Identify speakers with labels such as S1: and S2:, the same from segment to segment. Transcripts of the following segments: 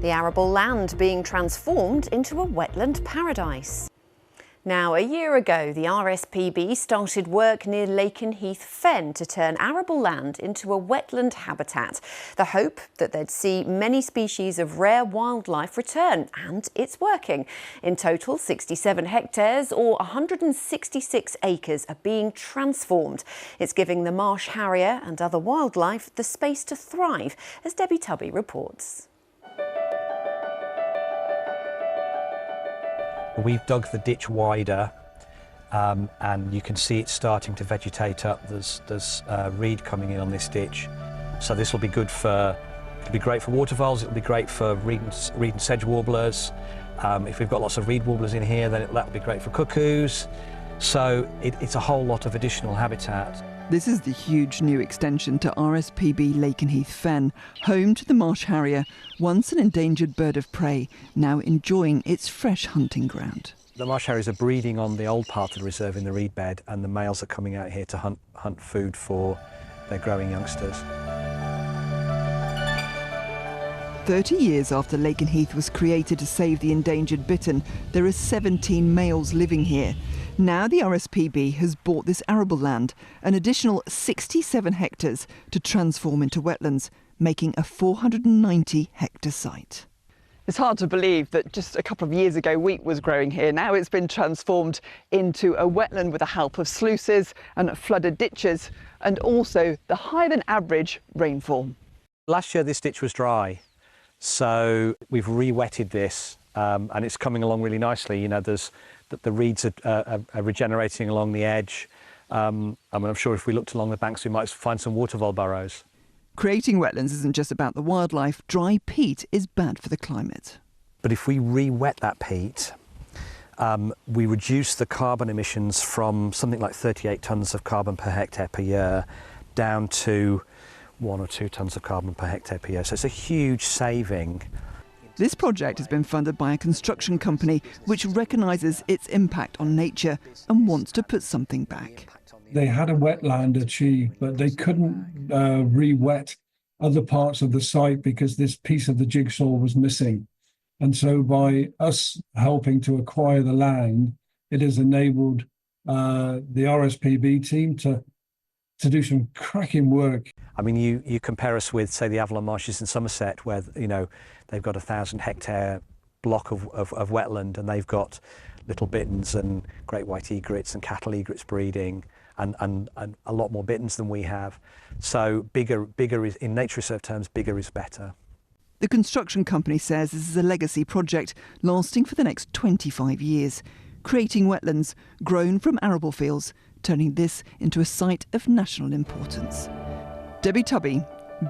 S1: The arable land being transformed into a wetland paradise. Now, a year ago, the RSPB started work near Lakenheath Fen to turn arable land into a wetland habitat. The hope that they'd see many species of rare wildlife return, and it's working. In total, 67 hectares or 166 acres are being transformed. It's giving the marsh harrier and other wildlife the space to thrive, as Debbie Tubby reports.
S2: We've dug the ditch wider and you can see it starting to vegetate up. There's reed coming in on this ditch. So this will be good for, it'll be great for waterfowl, it'll be great for reed and sedge warblers. If we've got lots of reed warblers in here, then that'll be great for cuckoos. So it's a whole lot of additional habitat.
S3: This is the huge new extension to RSPB Lakenheath Fen, home to the marsh harrier, once an endangered bird of prey, now enjoying its fresh hunting ground.
S2: The marsh harriers are breeding on the old part of the reserve in the reed bed, and the males are coming out here to hunt food for their growing youngsters.
S3: 30 years after Lakenheath was created to save the endangered bittern, there are 17 males living here. Now the RSPB has bought this arable land, an additional 67 hectares, to transform into wetlands, making a 490-hectare site.
S4: It's hard to believe that just a couple of years ago wheat was growing here. Now it's been transformed into a wetland with the help of sluices and flooded ditches, and also the higher than average rainfall.
S2: Last year this ditch was dry, so we've re-wetted this and it's coming along really nicely. You know, the reeds are regenerating along the edge. I'm sure if we looked along the banks, we might find some watervole burrows.
S3: Creating wetlands isn't just about the wildlife. Dry peat is bad for the climate.
S2: But if we re-wet that peat, we reduce the carbon emissions from something like 38 tonnes of carbon per hectare per year down to 1 or 2 tonnes of carbon per hectare per year. So it's a huge saving.
S3: This project has been funded by a construction company which recognises its impact on nature and wants to put something back.
S5: They had a wetland achieved, but they couldn't re-wet other parts of the site because this piece of the jigsaw was missing. And so by us helping to acquire the land, it has enabled the RSPB team to do some cracking work.
S2: I mean, you compare us with, say, the Avalon Marshes in Somerset, where, you know, they've got a 1,000-hectare block of wetland, and they've got little bitterns and great white egrets and cattle egrets breeding, and a lot more bitterns than we have. So bigger is, in nature reserve terms, bigger is better.
S3: The construction company says this is a legacy project lasting for the next 25 years, creating wetlands grown from arable fields, turning this into a site of national importance. Debbie Tubby,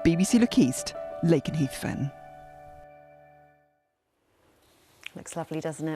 S3: BBC Look East, Lakenheath Fen.
S1: Looks lovely, doesn't it?